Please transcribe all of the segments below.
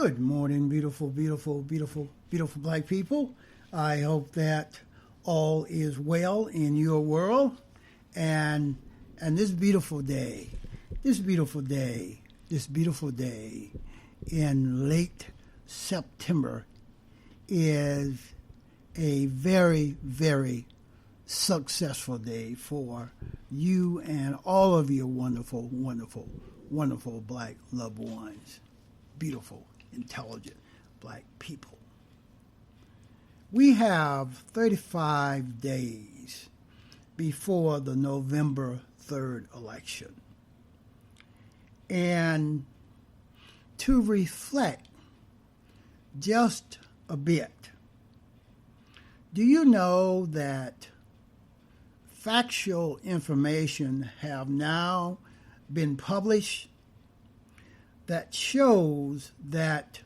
Good morning, beautiful, beautiful, beautiful, beautiful black people. I hope that all is well in your world. And this beautiful day in late September is a very, very successful day for you and all of your wonderful, wonderful, wonderful black loved ones. Beautiful, intelligent black people. We have 35 days before the November 3rd election. And to reflect just a bit, do you know that factual information have now been published that shows that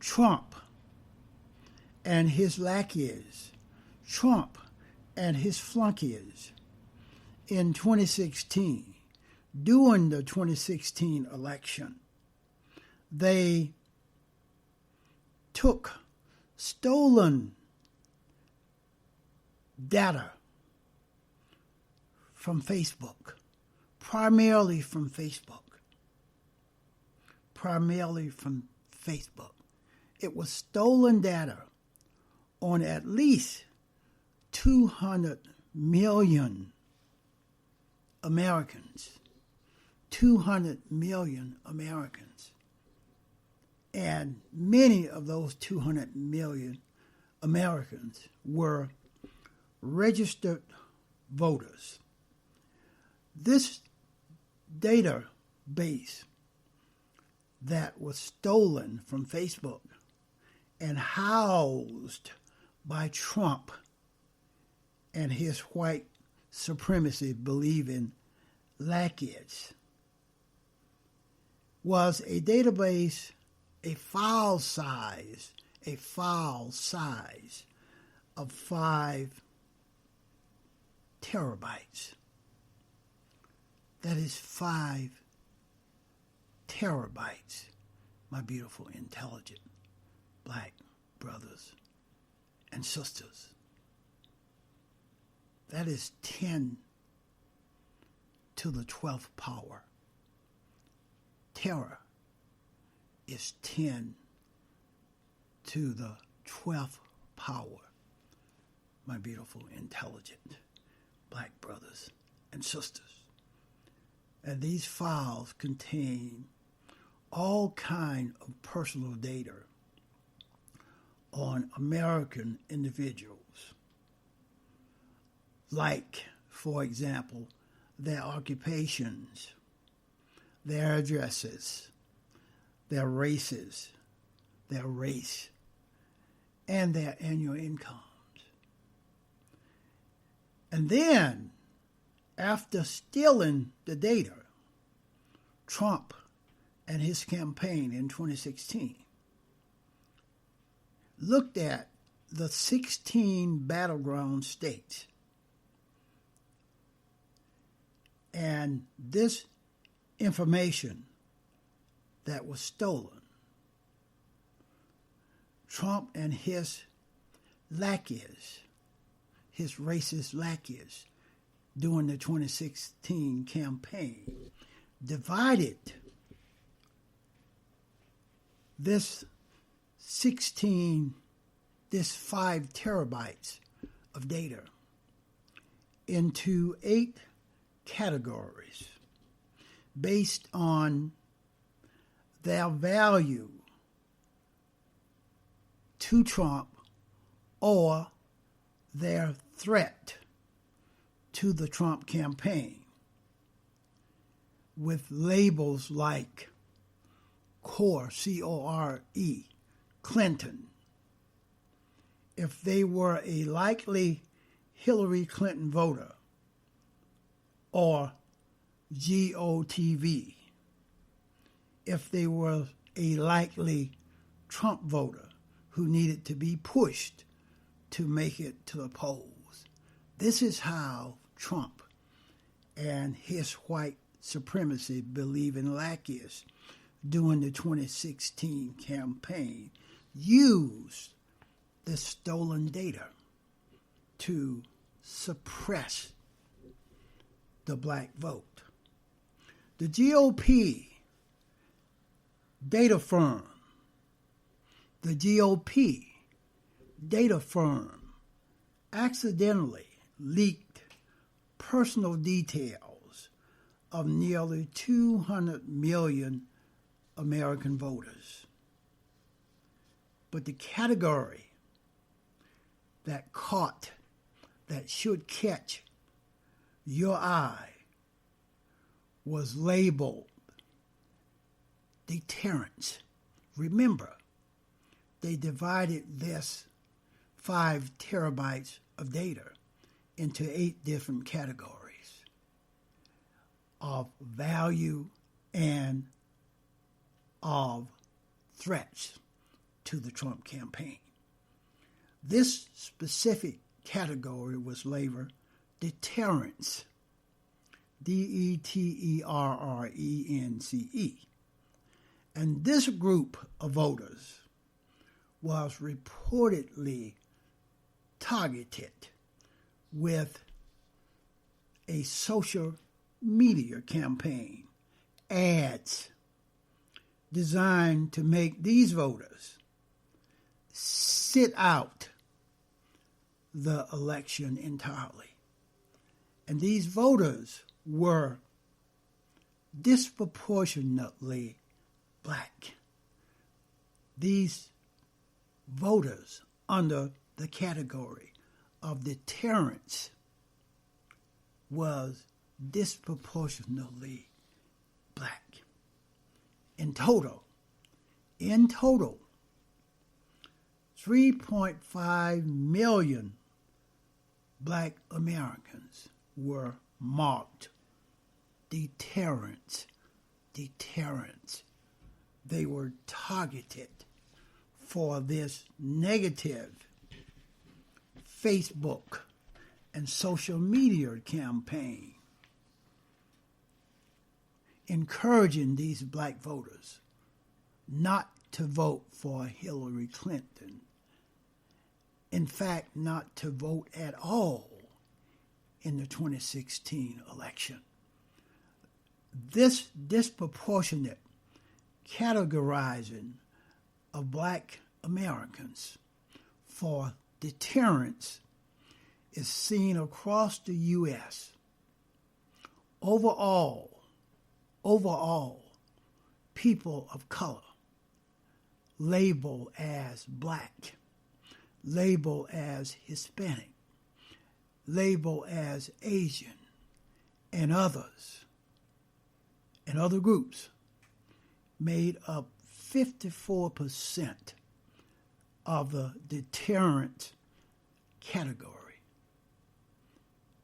Trump and his lackeys, Trump and his flunkies in 2016, during the 2016 election, they took stolen data from Facebook, primarily from Facebook. It was stolen data on at least 200 million Americans. 200 million Americans. And many of those 200 million Americans were registered voters. This database that was stolen from Facebook and housed by Trump and his white supremacy believing lackeys was a database, a file size of 5 terabytes. That is 5 terabytes, my beautiful, intelligent black brothers and sisters. That is 10 to the 12th power. Terror is 10 to the 12th power, my beautiful, intelligent black brothers and sisters. And these files contain all kind of personal data on American individuals, like, for example, their occupations, their addresses, their races, their race, and their annual incomes. And then, after stealing the data, Trump and his campaign in 2016 looked at the 16 battleground states. And this information that was stolen, Trump and his lackeys, his racist lackeys, during the 2016 campaign, divided this 5 terabytes of data into 8 categories based on their value to Trump or their threat to the Trump campaign, with labels like Core, C-O-R-E, Clinton, if they were a likely Hillary Clinton voter, or GOTV, if they were a likely Trump voter who needed to be pushed to make it to the polls. This is how Trump and his white supremacy believing lackeys during the 2016 campaign used the stolen data to suppress the black vote. The GOP data firm, accidentally leaked personal details of nearly 200 million American voters. But the category that should catch your eye was labeled deterrence. Remember, they divided this 5 terabytes of data into 8 different categories of value and of threats to the Trump campaign. This specific category was labeled deterrence, DETERRENCE. And this group of voters was reportedly targeted with a social media campaign, ads designed to make these voters sit out the election entirely. And these voters were disproportionately black. These voters under the category of deterrence was disproportionately black. In total, 3.5 million black Americans were marked deterrence. They were targeted for this negative Facebook and social media campaign, encouraging these black voters not to vote for Hillary Clinton. In fact, not to vote at all in the 2016 election. This disproportionate categorizing of black Americans for deterrence is seen across the U.S. Overall, people of color labeled as black, labeled as Hispanic, labeled as Asian, and others, and other groups made up 54% of the deterrent category.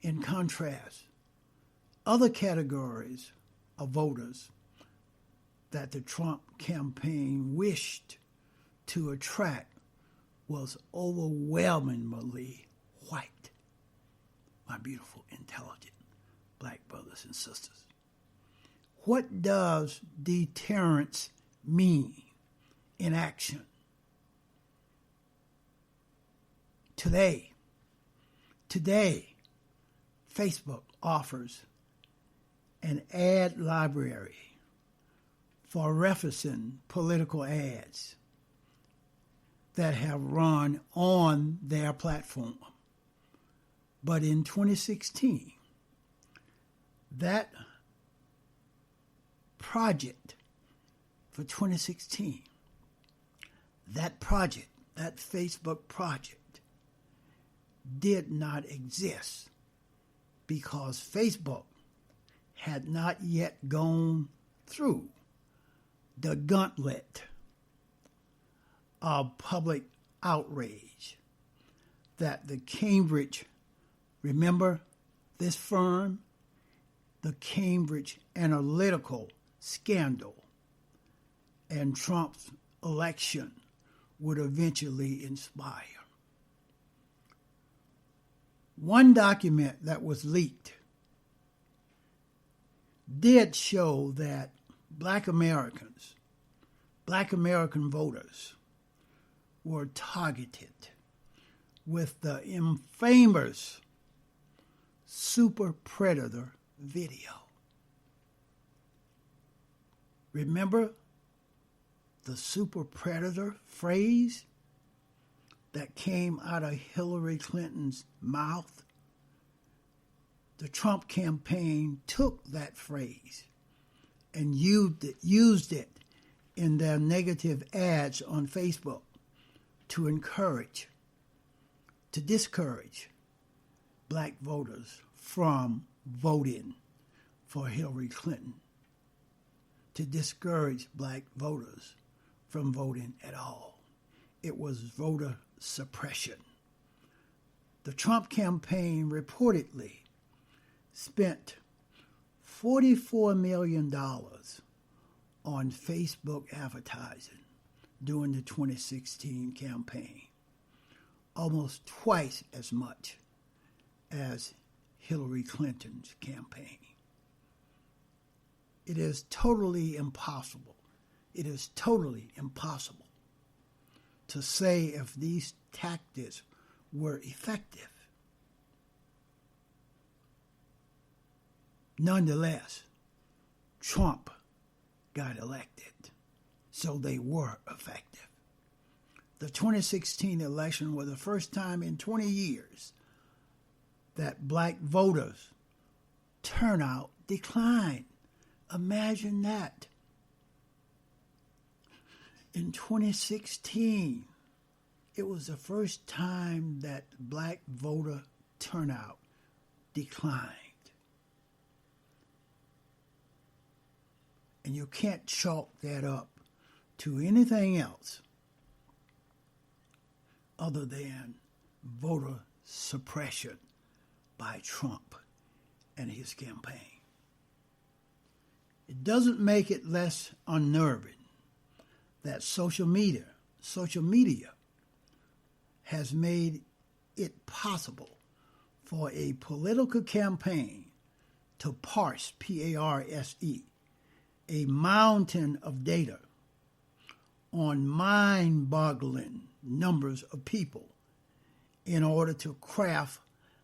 In contrast, other categories of voters that the Trump campaign wished to attract was overwhelmingly white. My beautiful, intelligent black brothers and sisters. What does deterrence mean in action? Today, Facebook offers an ad library for referencing political ads that have run on their platform. But in 2016, that project for 2016, that Facebook project, did not exist because Facebook had not yet gone through the gauntlet of public outrage that the Cambridge, remember this firm, the Cambridge Analytical scandal and Trump's election would eventually inspire. One document that was leaked did show that black Americans Black American voters were targeted with the infamous Super Predator video. Remember the Super Predator phrase that came out of Hillary Clinton's mouth? The Trump campaign took that phrase and used it in their negative ads on Facebook to discourage black voters from voting for Hillary Clinton, to discourage black voters from voting at all. It was voter suppression. The Trump campaign reportedly spent $44 million on Facebook advertising during the 2016 campaign, almost twice as much as Hillary Clinton's campaign. It is totally impossible. It is totally impossible to say if these tactics were effective. Nonetheless, Trump got elected, so they were effective. The 2016 election was the first time in 20 years that black voters' turnout declined. Imagine that. In 2016, it was the first time that black voter turnout declined. And you can't chalk that up to anything else other than voter suppression by Trump and his campaign. It doesn't make it less unnerving that social media has made it possible for a political campaign to parse, P-A-R-S-E, a mountain of data on mind-boggling numbers of people in order to craft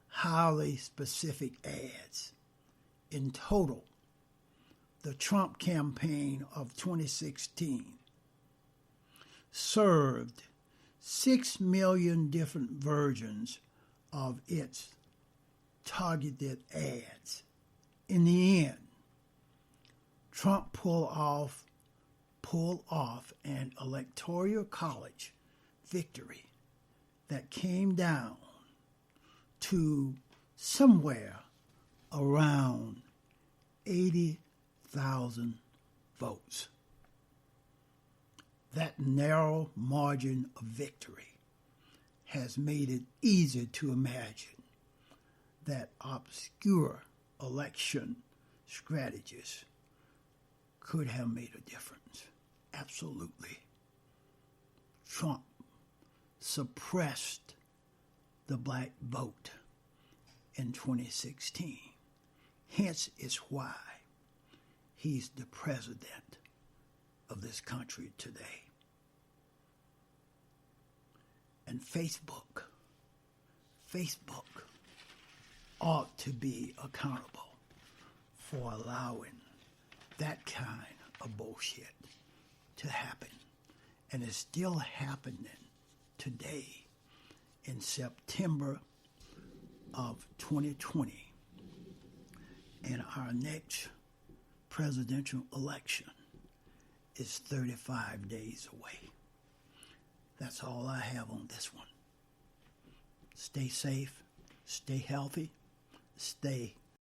highly specific ads. In total, the Trump campaign of 2016 served 6 million different versions of its targeted ads. In the end, Trump pulled off an electoral college victory that came down to somewhere around 80,000 votes. That narrow margin of victory has made it easy to imagine that obscure election strategies could have made a difference. Absolutely. Trump suppressed the black vote in 2016. Hence is why he's the president of this country today. And Facebook ought to be accountable for allowing that kind of bullshit to happen. And it's still happening today in September of 2020. And our next presidential election is 35 days away. That's all I have on this one. Stay safe, stay healthy, stay